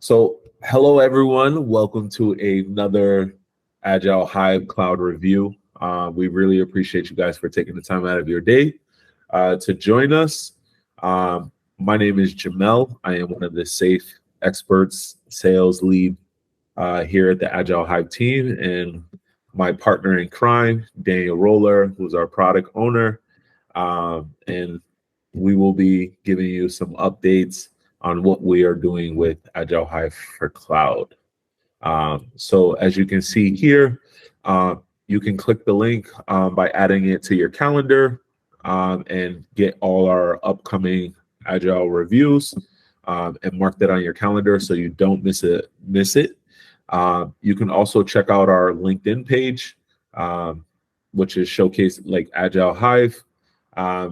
So, hello everyone. Welcome to another Agile Hive Cloud review. We really appreciate you guys for taking the time out of your day to join us. My name is Jamel. I am one of the safe experts, sales lead here at the Agile Hive team, and my partner in crime, Daniel Roller, who's our product owner. And we will be giving you some updates on what we are doing with Agile Hive for Cloud. So as you can see here, you can click the link by adding it to your calendar and get all our upcoming Agile reviews and mark that on your calendar so you don't miss it. You can also check out our LinkedIn page, which is showcased like Agile Hive,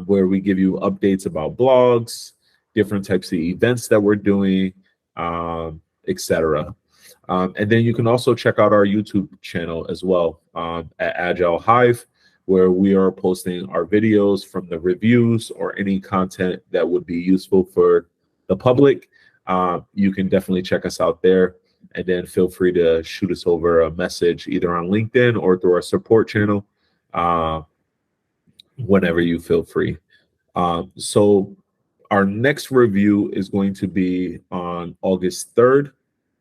where we give you updates about blogs, different types of events that we're doing, etc. And then you can also check out our YouTube channel as well at Agile Hive, where we are posting our videos from the reviews or any content that would be useful for the public. You can definitely check us out there, and then feel free to shoot us over a message either on LinkedIn or through our support channel whenever you feel free. So our next review is going to be on August 3rd,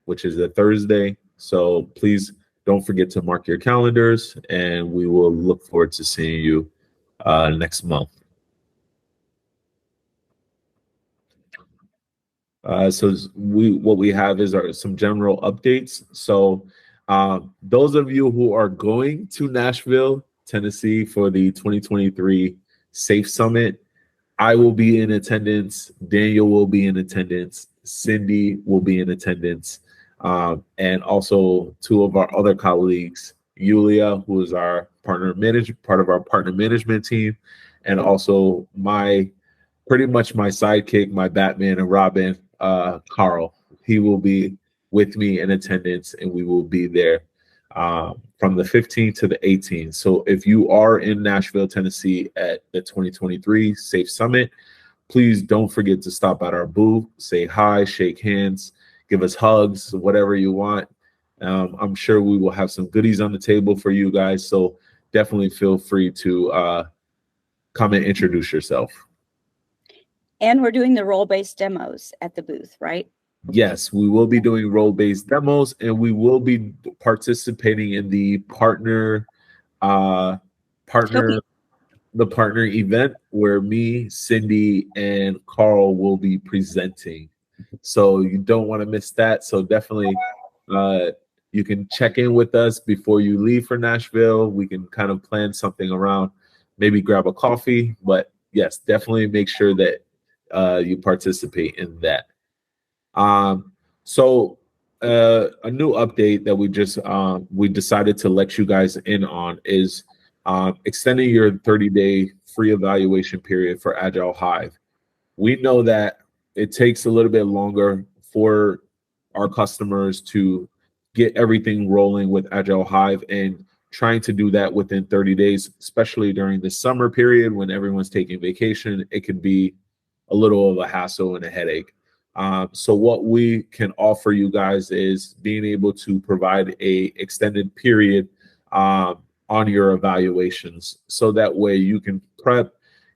which is a Thursday. So please don't forget to mark your calendars, and we will look forward to seeing you next month. So what we have is some general updates. So those of you who are going to Nashville, Tennessee for the 2023 SAFE Summit, I will be in attendance. Daniel will be in attendance. Cindy will be in attendance. And also two of our other colleagues, Yulia, who is our part of our partner management team, and also pretty much my sidekick, my Batman and Robin, Carl. He will be with me in attendance, and we will be there from the 15th to the 18th. So if you are in Nashville, Tennessee at the 2023 SAFE Summit, please don't forget to stop at our booth, say hi, shake hands, give us hugs, whatever you want. I'm sure we will have some goodies on the table for you guys. So definitely feel free to come and introduce yourself. And we're doing the role-based demos at the booth, right? Yes, we will be doing role-based demos, and we will be participating in the partner event where me, Cindy, and Carl will be presenting. So you don't want to miss that. So definitely you can check in with us before you leave for Nashville. We can kind of plan something around, maybe grab a coffee. But yes, definitely make sure that you participate in that. So a new update that we decided to let you guys in on is extending your 30-day free evaluation period for Agile Hive. We know that it takes a little bit longer for our customers to get everything rolling with Agile Hive, and trying to do that within 30 days, especially during the summer period when everyone's taking vacation, it could be a little of a hassle and a headache. So what we can offer you guys is being able to provide a extended period on your evaluations, so that way you can prep,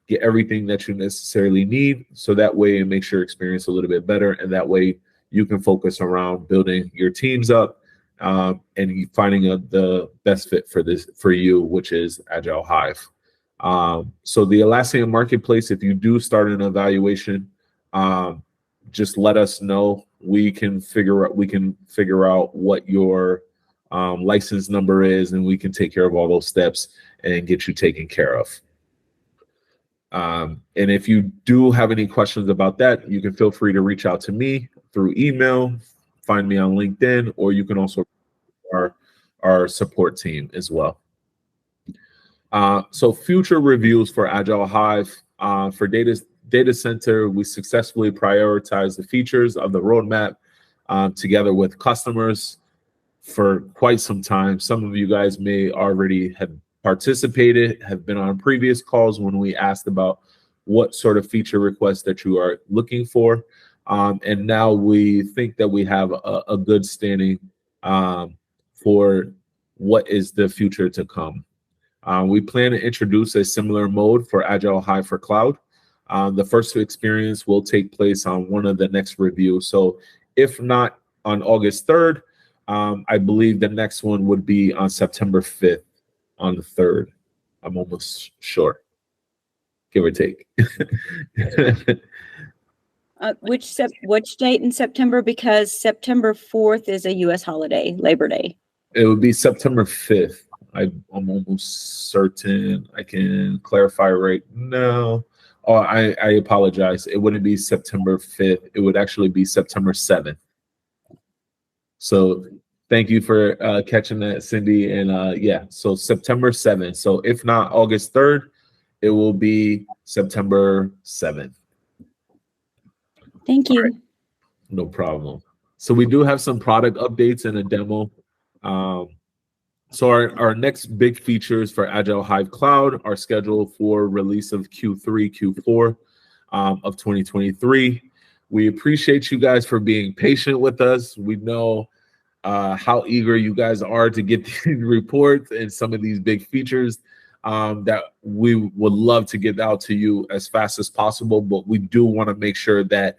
get everything that you necessarily need, so that way it makes your experience a little bit better, and that way you can focus around building your teams up and finding the best fit for you, which is Agile Hive. So the Atlassian Marketplace, if you do start an evaluation, just let us know. We can figure out what your license number is, and we can take care of all those steps and get you taken care of. And if you do have any questions about that, you can feel free to reach out to me through email, find me on LinkedIn, or you can also our support team as well. So future reviews for Agile Hive. For data center, we successfully prioritized the features of the roadmap together with customers for quite some time. Some of you guys may already have participated, have been on previous calls when we asked about what sort of feature requests that you are looking for. And now we think that we have a good standing for what is the future to come. We plan to introduce a similar mode for Agile Hive for Cloud. The first experience will take place on one of the next reviews. So if not on August 3rd, I believe the next one would be on September 5th on the 3rd. I'm almost sure, give or take. Which date in September? Because September 4th is a U.S. holiday, Labor Day. It would be September 5th. I'm almost certain. I can clarify right now. Oh, I apologize. It wouldn't be September 5th. It would actually be September 7th. So thank you for catching that, Cindy. And yeah, so September 7th. So if not August 3rd, it will be September 7th. Thank you. Right. No problem. So we do have some product updates and a demo. So our next big features for Agile Hive Cloud are scheduled for release of Q3, Q4 of 2023. We appreciate you guys for being patient with us. We know how eager you guys are to get these reports and some of these big features that we would love to get out to you as fast as possible. But we do want to make sure that,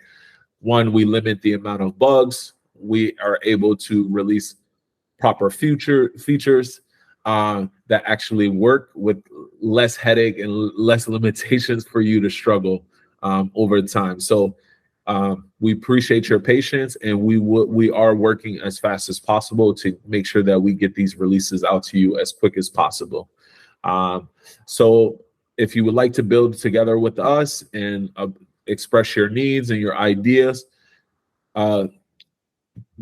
one, we limit the amount of bugs. We are able to release proper features that actually work with less headache and less limitations for you to struggle over time. So we appreciate your patience, and we are working as fast as possible to make sure that we get these releases out to you as quick as possible. So if you would like to build together with us and express your needs and your ideas,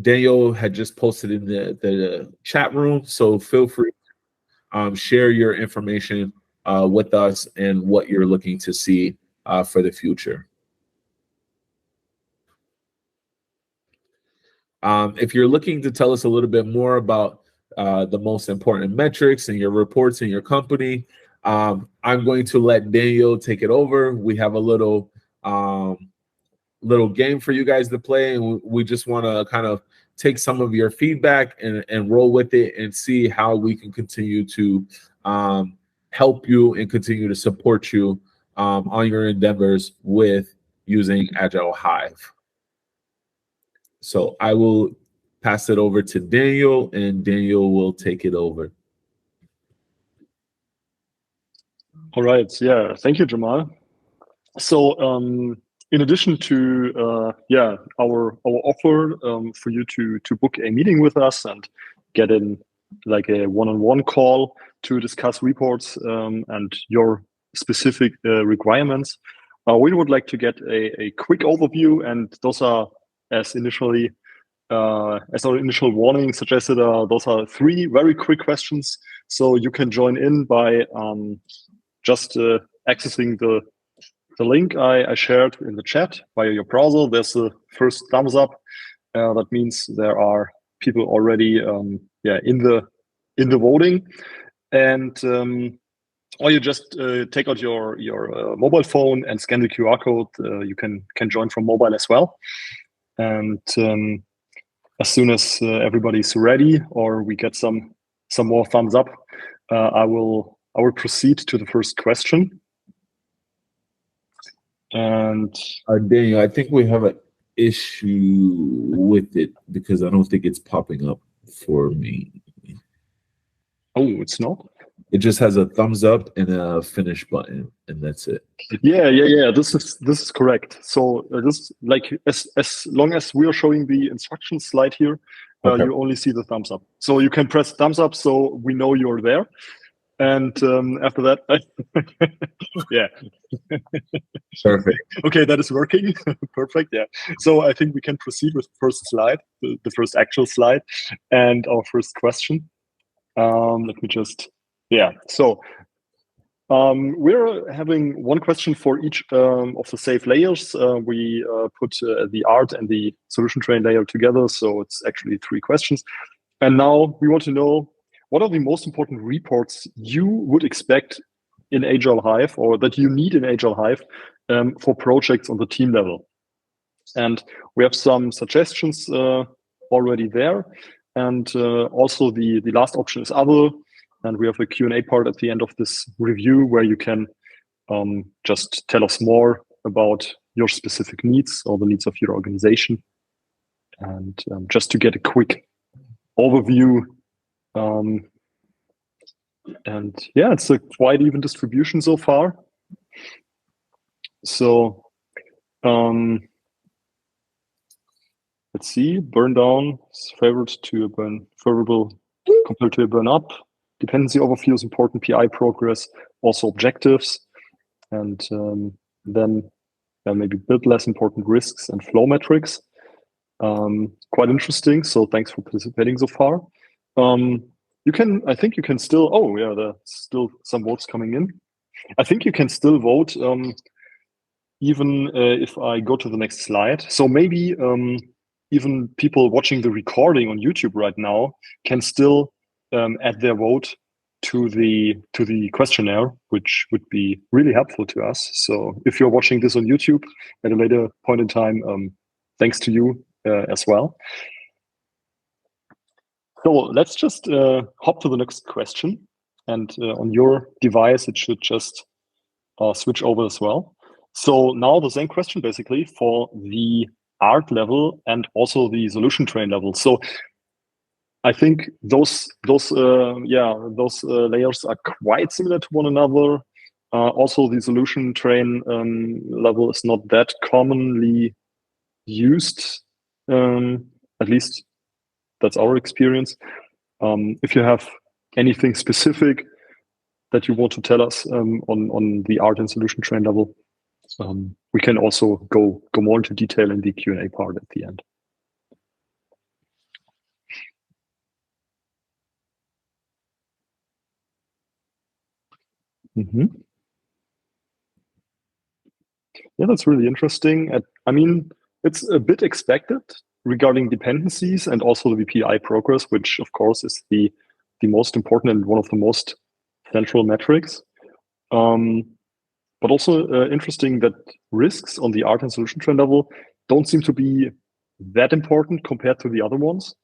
Daniel had just posted in the chat room, so feel free to share your information with us and what you're looking to see for the future. If you're looking to tell us a little bit more about the most important metrics and your reports in your company, I'm going to let Daniel take it over. We have a little game for you guys to play, and we just want to kind of take some of your feedback and roll with it and see how we can continue to help you and continue to support you on your endeavors with using Agile Hive. So I will pass it over to Daniel, and Daniel will take it over. All right. Yeah. Thank you, Jamal. So in addition to our offer for you to book a meeting with us and get in like a one-on-one call to discuss reports and your specific requirements, we would like to get a quick overview, and those are as our initial warning suggested, those are 3 very quick questions. So you can join in by just accessing the link I shared in the chat via your browser. There's the first thumbs up. That means there are people already in the voting, and or you just take out your mobile phone and scan the QR code. You can join from mobile as well. And as soon as everybody's ready, or we get some more thumbs up, I will proceed to the first question. And Daniel, I think we have an issue with it because I don't think it's popping up for me. Oh, it's not? It just has a thumbs up and a finish button, and that's it. Yeah. This is correct. So this, like, as long as we are showing the instruction slide here, okay, you only see the thumbs up. So you can press thumbs up, so we know you're there. And after that, yeah. Perfect. Okay, that is working. Perfect. Yeah. So I think we can proceed with the first slide, the first actual slide, and our first question. Let me just. Yeah. So we're having one question for each of the safe layers. We put the art and the solution train layer together, so it's actually 3 questions. And now we want to know, what are the most important reports you would expect in Agile Hive, or that you need in Agile Hive for projects on the team level? And we have some suggestions already there. And also the last option is other. And we have a Q&A part at the end of this review where you can just tell us more about your specific needs or the needs of your organization. And just to get a quick overview. And yeah, it's a quite even distribution so far. So let's see, burn down is favorable compared to a burn up. Dependency overview is important, PI progress, also objectives, and then maybe build less important risks and flow metrics. Quite interesting. So thanks for participating so far. I think you can still, oh yeah, there's still some votes coming in. I think you can still vote even if I go to the next slide. So maybe even people watching the recording on YouTube right now can still add their vote to the questionnaire, which would be really helpful to us. So if you're watching this on YouTube at a later point in time, thanks to you as well. So let's just hop to the next question. And on your device, it should just switch over as well. So now the same question basically for the art level and also the solution train level. So I think those layers are quite similar to one another. Also, the solution train level is not that commonly used. At least that's our experience. If you have anything specific that you want to tell us on the art and solution train level, we can also go more into detail in the Q&A part at the end. Yeah, that's really interesting. I mean, it's a bit expected regarding dependencies and also the PI progress, which of course is the most important and one of the most central metrics. But also interesting that risks on the art and solution train level don't seem to be that important compared to the other ones.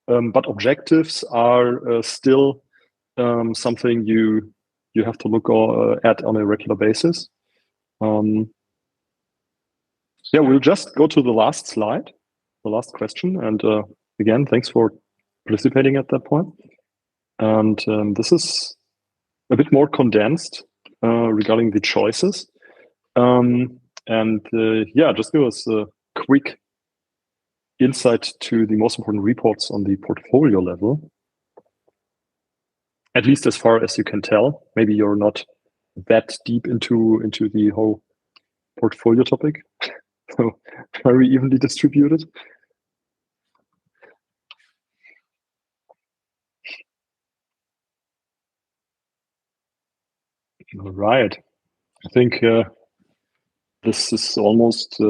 But objectives are still something you have to look at on a regular basis. Yeah, we'll just go to the last slide, the last question. And again, thanks for participating at that point. And this is a bit more condensed regarding the choices. Yeah, just give us a quick insight to the most important reports on the portfolio level. At least as far as you can tell. Maybe you're not that deep into the whole portfolio topic. So very evenly distributed. All right. I think this is almost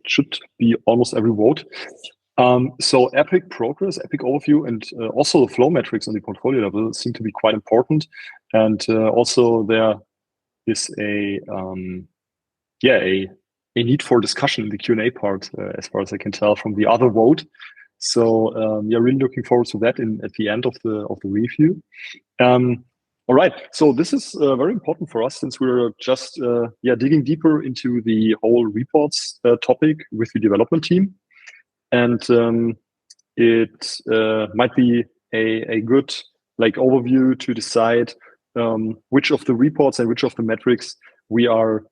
should be almost every vote. So epic progress, epic overview, and also the flow metrics on the portfolio level seem to be quite important. And also there is a need for discussion in the Q&A part, as far as I can tell from the other vote. So yeah, really looking forward to that at the end of the review. All right, so this is very important for us since we're just digging deeper into the whole reports topic with the development team, and it might be a good overview to decide which of the reports and which of the metrics we are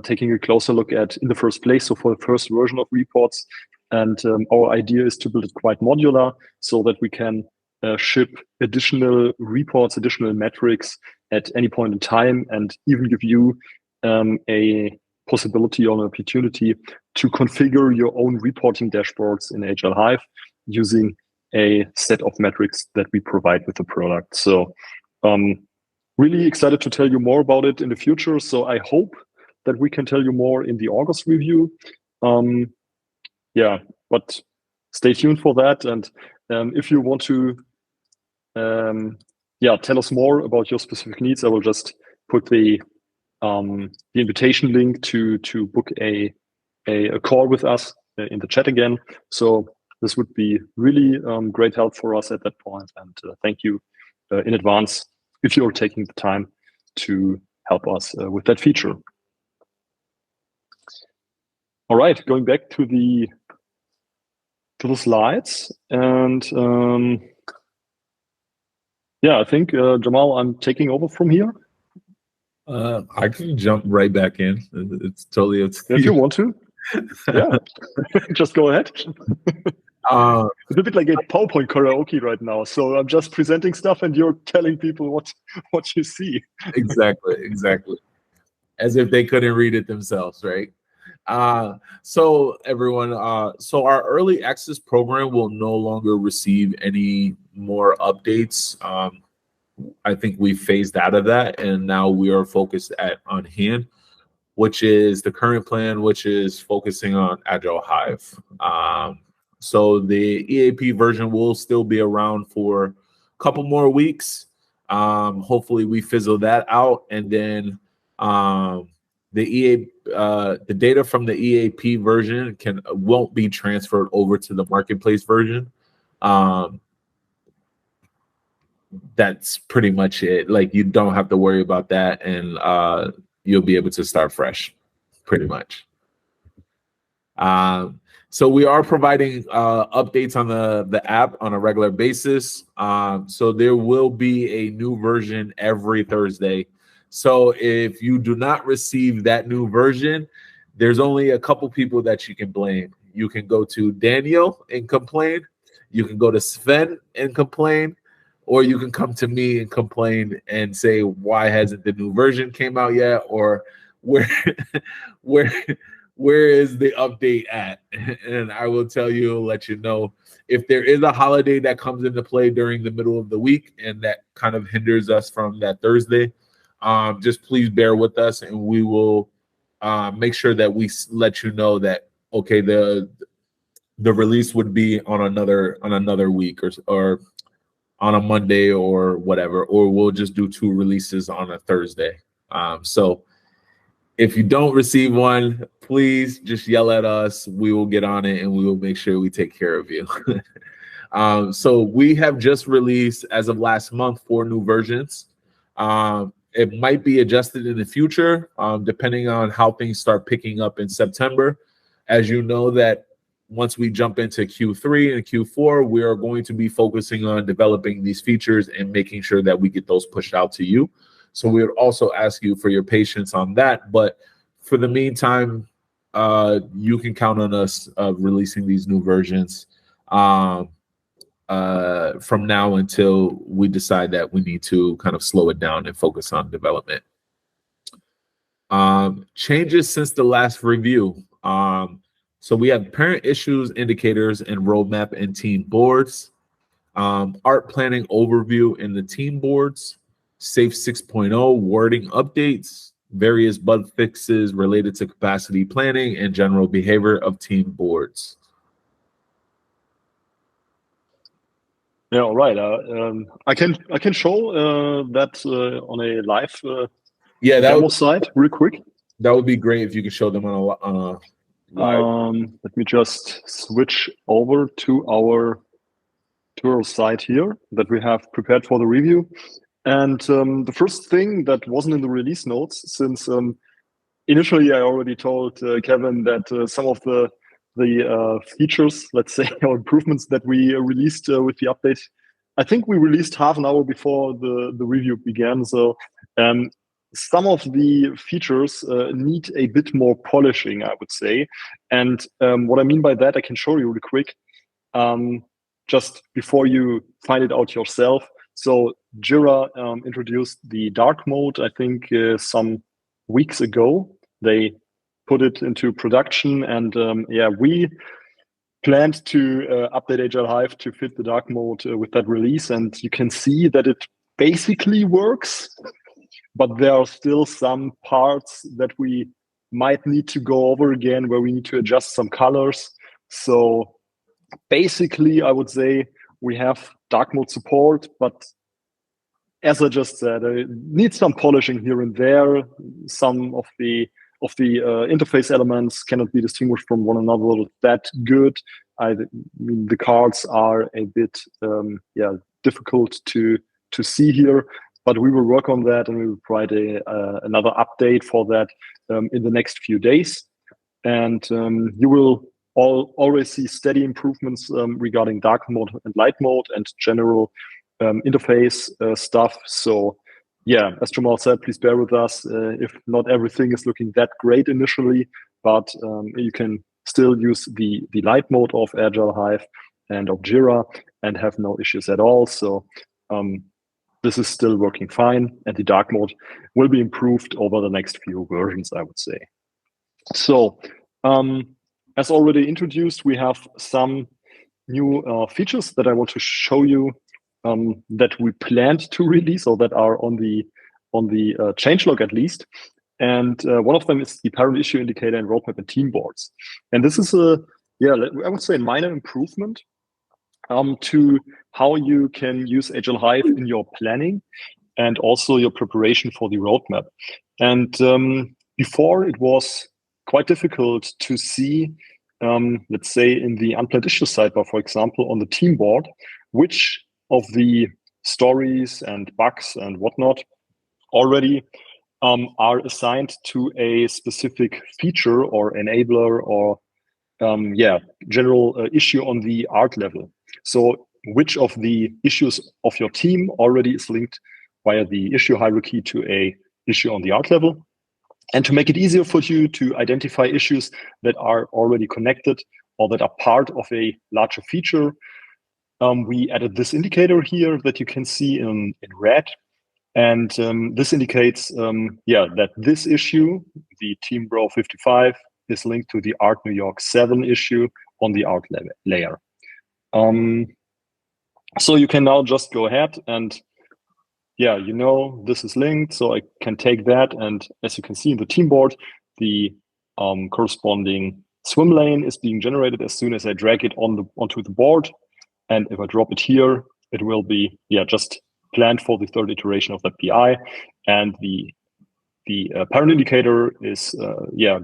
taking a closer look at in the first place. So for the first version of reports, and our idea is to build it quite modular so that we can ship additional reports, additional metrics at any point in time, and even give you a possibility or an opportunity to configure your own reporting dashboards in Agile Hive using a set of metrics that we provide with the product. So really excited to tell you more about it in the future. So I hope that we can tell you more in the August review. Yeah, but stay tuned for that. And if you want to tell us more about your specific needs, I will just put the invitation link to book a a call with us in the chat again. So this would be really great help for us at that point. And thank you in advance if you're taking the time to help us with that feature. All right, going back to the slides, and yeah, I think Jamal, I'm taking over from here. I can jump right back in. It's totally up to you. If you want to. Yeah, just go ahead. It's a bit like a PowerPoint karaoke right now. So I'm just presenting stuff and you're telling people what you see. Exactly. As if they couldn't read it themselves, right? So everyone, so our early access program will no longer receive any more updates. I think we phased out of that, and now we are focused on hand, which is the current plan, which is focusing on Agile Hive. So the EAP version will still be around for a couple more weeks. Hopefully we fizzle that out, and then the data from the EAP version won't be transferred over to the marketplace version. That's pretty much it. Like, you don't have to worry about that, and you'll be able to start fresh, pretty much. So we are providing updates on the app on a regular basis. So there will be a new version every Thursday. So if you do not receive that new version, there's only a couple people that you can blame. You can go to Daniel and complain. You can go to Sven and complain. Or you can come to me and complain and say, why hasn't the new version came out yet? Or where is the update at? And I will tell you, let you know. If there is a holiday that comes into play during the middle of the week and that kind of hinders us from that Thursday, just please bear with us, and we will make sure that we let you know that, okay, the release would be on another week or on a Monday or whatever, or we'll just do 2 releases on a Thursday. So if you don't receive one, please just yell at us. We will get on it and we will make sure we take care of you. So we have just released, as of last month, 4 new versions. It might be adjusted in the future, depending on how things start picking up in September. As you know, that once we jump into Q3 and Q4, we are going to be focusing on developing these features and making sure that we get those pushed out to you. So we would also ask you for your patience on that. But for the meantime, you can count on us releasing these new versions from now until we decide that we need to kind of slow it down and focus on development. Changes since the last review. So we have parent issues, indicators, and roadmap and team boards. Art planning overview in the team boards. Safe 6.0 wording updates. Various bug fixes related to capacity planning and general behavior of team boards. Yeah, all right. I can show that on a live demo site real quick. That would be great if you could show them on a live. Let me just switch over to our site here that we have prepared for the review. And the first thing that wasn't in the release notes, since initially I already told Kevin that some of the features, let's say, or improvements that we released with the update, I think we released half an hour before the review began. So some of the features need a bit more polishing, I would say. And what I mean by that, I can show you real quick, just before you find it out yourself. So Jira introduced the dark mode, I think, some weeks ago. They put it into production, and yeah, we planned to update Agile Hive to fit the dark mode with that release, and you can see that it basically works, but there are still some parts that we might need to go over again, where we need to adjust some colors. So basically, I would say we have dark mode support, but as I just said, it needs some polishing here and there. Some of the interface elements cannot be distinguished from one another that good. I mean, the cards are a bit difficult to see here, but we will work on that, and we will provide another update for that in the next few days. And you will always see steady improvements regarding dark mode and light mode and general interface stuff. So yeah, as Jamal said, please bear with us if not everything is looking that great initially, but you can still use the light mode of Agile Hive and of Jira and have no issues at all. So this is still working fine, and the dark mode will be improved over the next few versions, I would say. So as already introduced, we have some new features that I want to show you that we planned to release, or that are on the changelog at least. And one of them is the parent issue indicator and roadmap and team boards. And this is I would say a minor improvement to how you can use Agile Hive in your planning and also your preparation for the roadmap. And before, it was quite difficult to see, let's say in the unplanned issue sidebar, for example, on the team board, which of the stories and bugs and whatnot already are assigned to a specific feature or enabler or general issue on the art level. So which of the issues of your team already is linked via the issue hierarchy to a issue on the art level. And to make it easier for you to identify issues that are already connected or that are part of a larger feature, we added this indicator here that you can see in red. And this indicates that this issue, the Team Bro 55, is linked to the Art New York 7 issue on the art layer. So you can now just go ahead and this is linked, so I can take that, and as you can see in the team board, the corresponding swim lane is being generated as soon as I drag it onto the board. And if I drop it here, it will be just planned for the third iteration of that PI, and the parent indicator is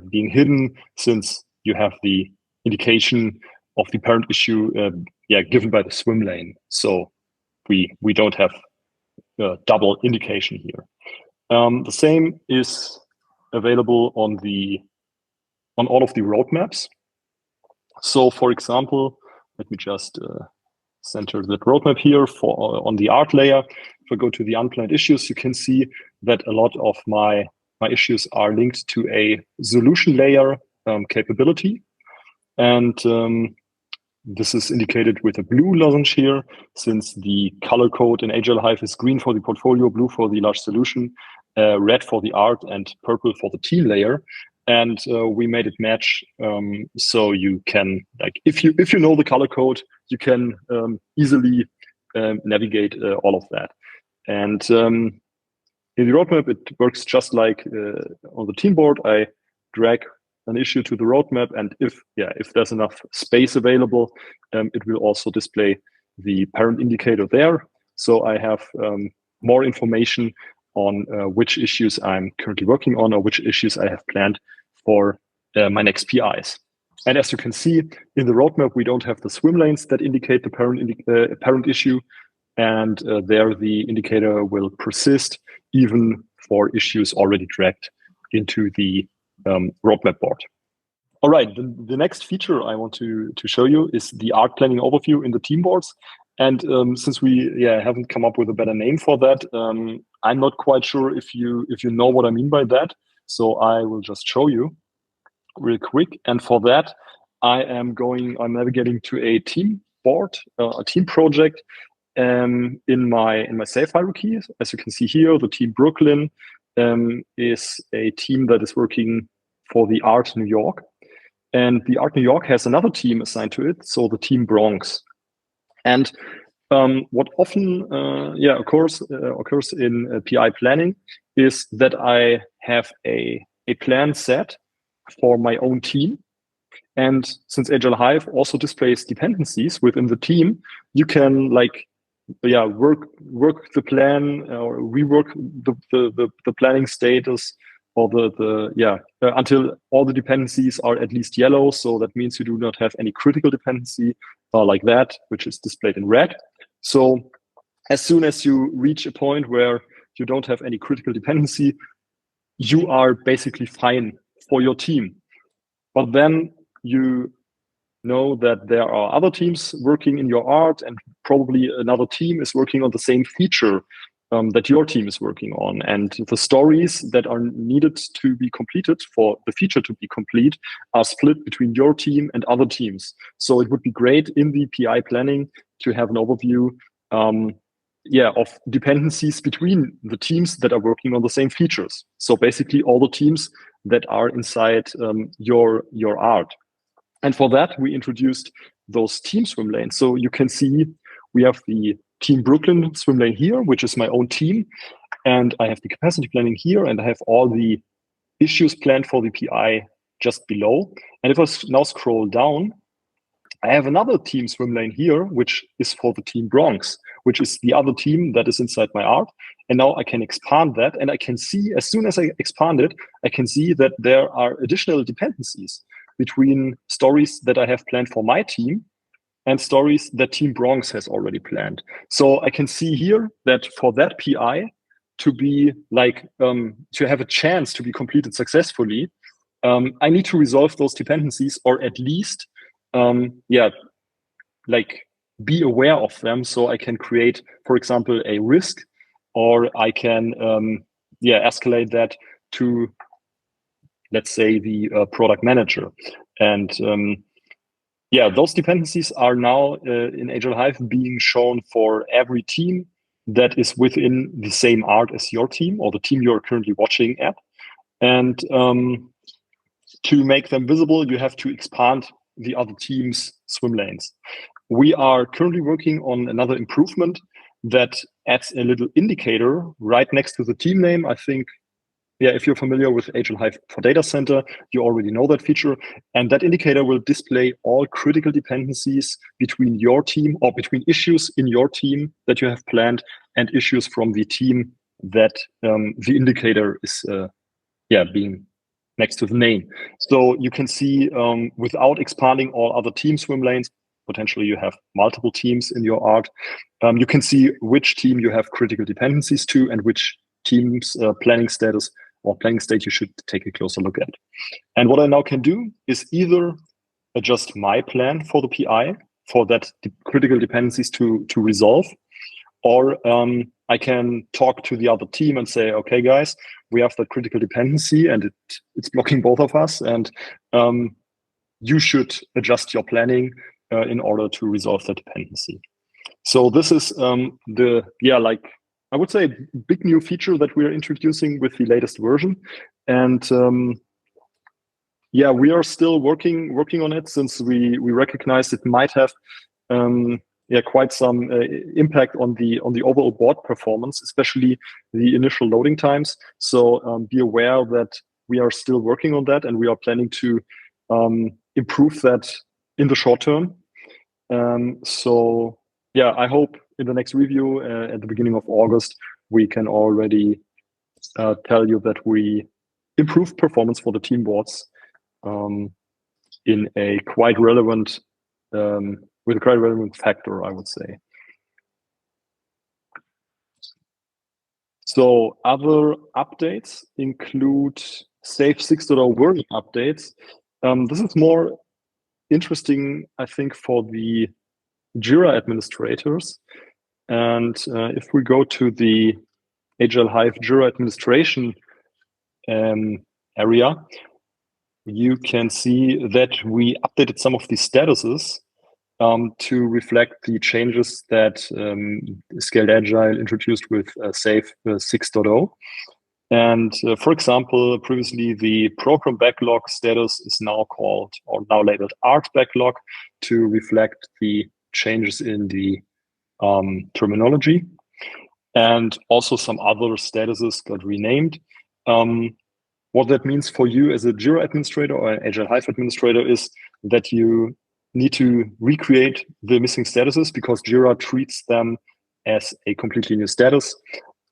being hidden since you have the indication of the parent issue given by the swim lane. So we don't have double indication here. The same is available on all of the roadmaps. So for example, let me just center that roadmap here on the art layer. If I go to the unplanned issues, you can see that a lot of my issues are linked to a solution layer capability. And this is indicated with a blue lozenge here, since the color code in Agile Hive is green for the portfolio, blue for the large solution, red for the art, and purple for the team layer. And we made it match, so you can, if you know the color code, you can easily navigate all of that. And in the roadmap, it works just like on the team board. I drag an issue to the roadmap, and if there's enough space available, it will also display the parent indicator there. So I have more information on which issues I'm currently working on, or which issues I have planned for my next PIs. And as you can see in the roadmap, we don't have the swim lanes that indicate the parent issue, and there the indicator will persist even for issues already dragged into the roadmap board. All right, the next feature I want to show you is the art planning overview in the team boards. And since we haven't come up with a better name for that, I'm not quite sure if you know what I mean by that. So I will just show you real quick. And for that, I'm navigating to a team board, a team project in my safe hierarchy. As you can see here, the team Brooklyn is a team that is working for the Art New York. And the Art New York has another team assigned to it, so the team Bronx. And what often occurs in PI planning is that I have a plan set for my own team. And since Agile Hive also displays dependencies within the team, you can work the plan or rework the planning status for until all the dependencies are at least yellow. So that means you do not have any critical dependency like that, which is displayed in red. So as soon as you reach a point where you don't have any critical dependency, you are basically fine for your team. But then you know that there are other teams working in your art, and probably another team is working on the same feature that your team is working on. And the stories that are needed to be completed for the feature to be complete are split between your team and other teams. So it would be great in the PI planning to have an overview of dependencies between the teams that are working on the same features. So basically all the teams that are inside your art. And for that, we introduced those team swim lanes. So you can see we have the Team Brooklyn swim lane here, which is my own team. And I have the capacity planning here, and I have all the issues planned for the PI just below. And if I now scroll down, I have another team swim lane here, which is for the Team Bronx, which is the other team that is inside my art. And now I can expand that, and I can see, as soon as I expand it, I can see that there are additional dependencies between stories that I have planned for my team and stories that Team Bronx has already planned. So I can see here that for that PI to be to have a chance to be completed successfully, I need to resolve those dependencies, or at least be aware of them, so I can create, for example, a risk, or I can escalate that to, let's say, the product manager. And those dependencies are now in Agile Hive being shown for every team that is within the same art as your team, or the team you're currently watching at. And to make them visible, you have to expand the other team's swim lanes. We are currently working on another improvement that adds a little indicator right next to the team name. I think, if you're familiar with Agile Hive for Data Center, you already know that feature. And that indicator will display all critical dependencies between your team, or between issues in your team that you have planned and issues from the team that the indicator is being next to the name. So you can see without expanding all other team swim lanes, potentially you have multiple teams in your art, you can see which team you have critical dependencies to and which team's planning status or planning state you should take a closer look at. And what I now can do is either adjust my plan for the PI for that critical dependencies to resolve, or I can talk to the other team and say, okay, guys, we have that critical dependency and it's blocking both of us, and you should adjust your planning in order to resolve the dependency. So this is I would say big new feature that we are introducing with the latest version. And we are still working on it, since we recognize it might have quite some impact on the overall board performance, especially the initial loading times. So be aware that we are still working on that, and we are planning to improve that in the short term. I hope in the next review at the beginning of August, we can already tell you that we improved performance for the team boards in a quite relevant with a quite relevant factor, I would say. So other updates include Safe 6.0 version updates. This is more interesting, I think, for the Jira administrators. And if we go to the Agile Hive Jira administration area, you can see that we updated some of the statuses to reflect the changes that Scaled Agile introduced with Safe 6.0. And for example, previously the program backlog status is now called, or now labeled, art backlog, to reflect the changes in the terminology. And also some other statuses got renamed. What that means for you as a Jira administrator or an Agile Hive administrator is that you need to recreate the missing statuses, because Jira treats them as a completely new status.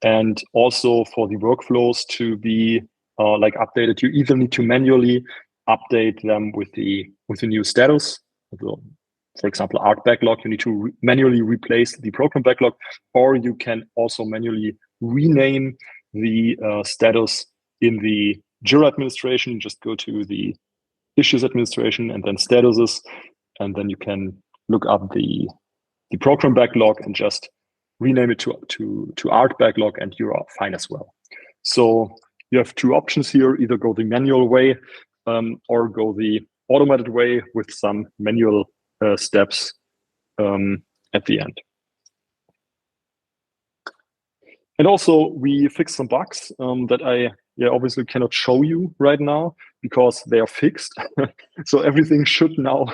And also for the workflows to be like updated, you either need to manually update them with the new status. For example, art backlog, you need to manually replace the program backlog, or you can also manually rename the status in the Jira administration. Just go to the issues administration and then statuses, and then you can look up the program backlog and just rename it to art backlog, and you're fine as well. So you have two options here: either go the manual way or go the automated way with some manual steps at the end. And also we fixed some bugs that I obviously cannot show you right now because they are fixed. So everything should now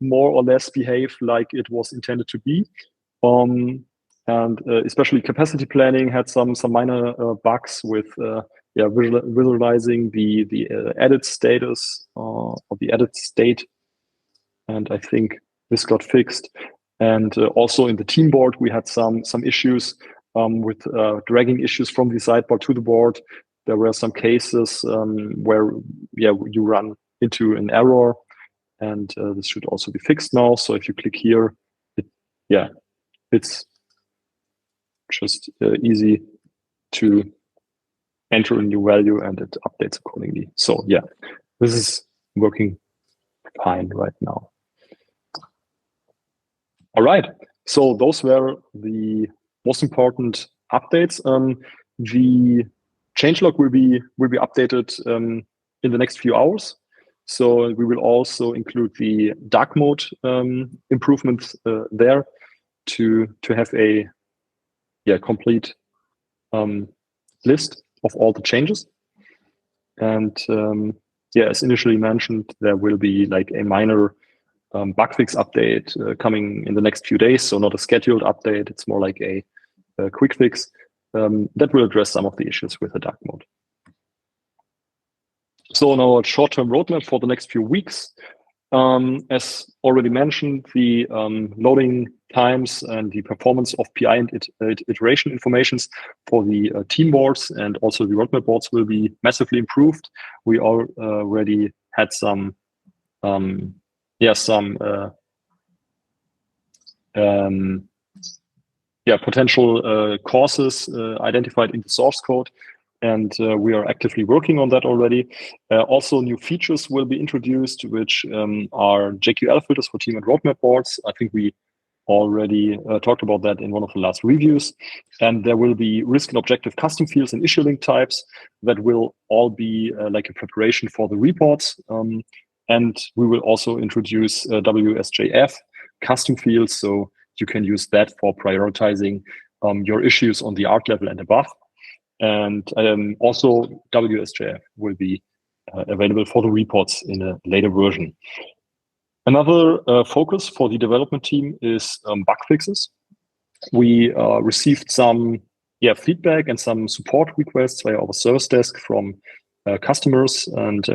more or less behave like it was intended to be. And especially capacity planning had some minor bugs with visualizing the edit status or the edit state. And I think this got fixed. And also in the team board, we had some issues with dragging issues from the sidebar to the board. There were some cases where you run into an error, and this should also be fixed now. So if you click here, it's just easy to enter a new value and it updates accordingly. So yeah, this is working fine right now. All right, so those were the most important updates. The changelog will be updated in the next few hours. So we will also include the dark mode improvements there to have a complete list of all the changes. And as initially mentioned, there will be like a minor bug fix update coming in the next few days. So not a scheduled update. It's more like a quick fix that will address some of the issues with the dark mode. So now a short-term roadmap for the next few weeks. As already mentioned, the loading times and the performance of PI and iteration informations for the team boards and also the roadmap boards will be massively improved. We already had some potential causes identified in the source code, and we are actively working on that already. Also, new features will be introduced, which are JQL filters for team and roadmap boards. I think we already talked about that in one of the last reviews. And there will be risk and objective custom fields and issue link types that will all be like a preparation for the reports. And we will also introduce WSJF custom fields, so you can use that for prioritizing your issues on the art level and above. And also WSJF will be available for the reports in a later version. Another focus for the development team is bug fixes. We received some feedback and some support requests via our service desk from customers, and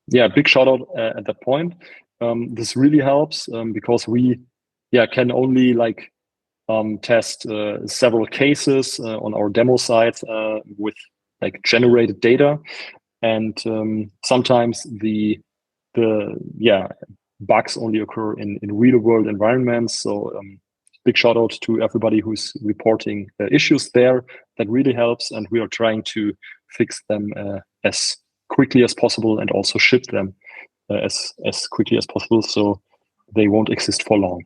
big shout out at that point. This really helps because we can only like test several cases on our demo site with like generated data, and sometimes the bugs only occur in real world environments. So big shout out to everybody who's reporting issues there. That really helps, and we are trying to fix them as quickly as possible and also ship them as quickly as possible, so they won't exist for long.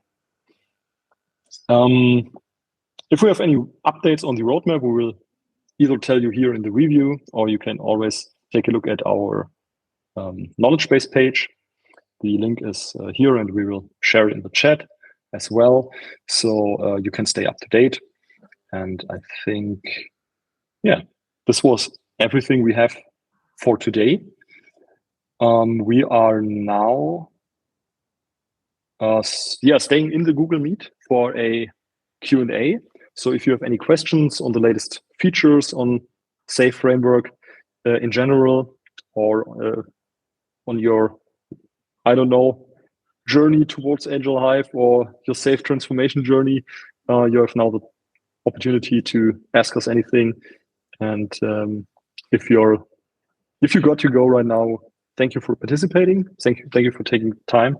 If we have any updates on the roadmap, we will either tell you here in the review, or you can always take a look at our knowledge base page. The link is here, and we will share it in the chat as well, so you can stay up to date. And I think, this was everything we have for today. We are now staying in the Google Meet for a Q&A. So if you have any questions on the latest features on SAFe framework in general, or on your, journey towards Agile Hive or your SAFe transformation journey, you have now the opportunity to ask us anything. And if you're if you got to go right now, thank you for participating. Thank you for taking time.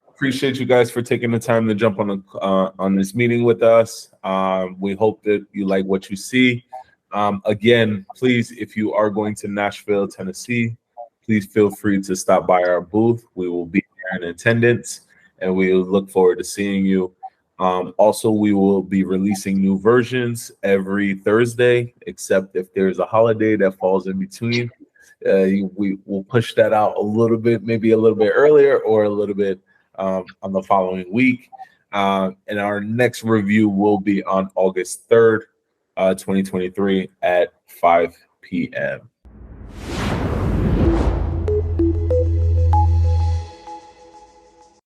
Appreciate you guys for taking the time to jump on this meeting with us. We hope that you like what you see. Again, please, if you are going to Nashville, Tennessee, please feel free to stop by our booth. We will be there in attendance, and we look forward to seeing you. Also, we will be releasing new versions every Thursday, except if there's a holiday that falls in between. We will push that out a little bit, maybe a little bit earlier or a little bit on the following week. And our next review will be on August 3rd, 2023 at 5 p.m.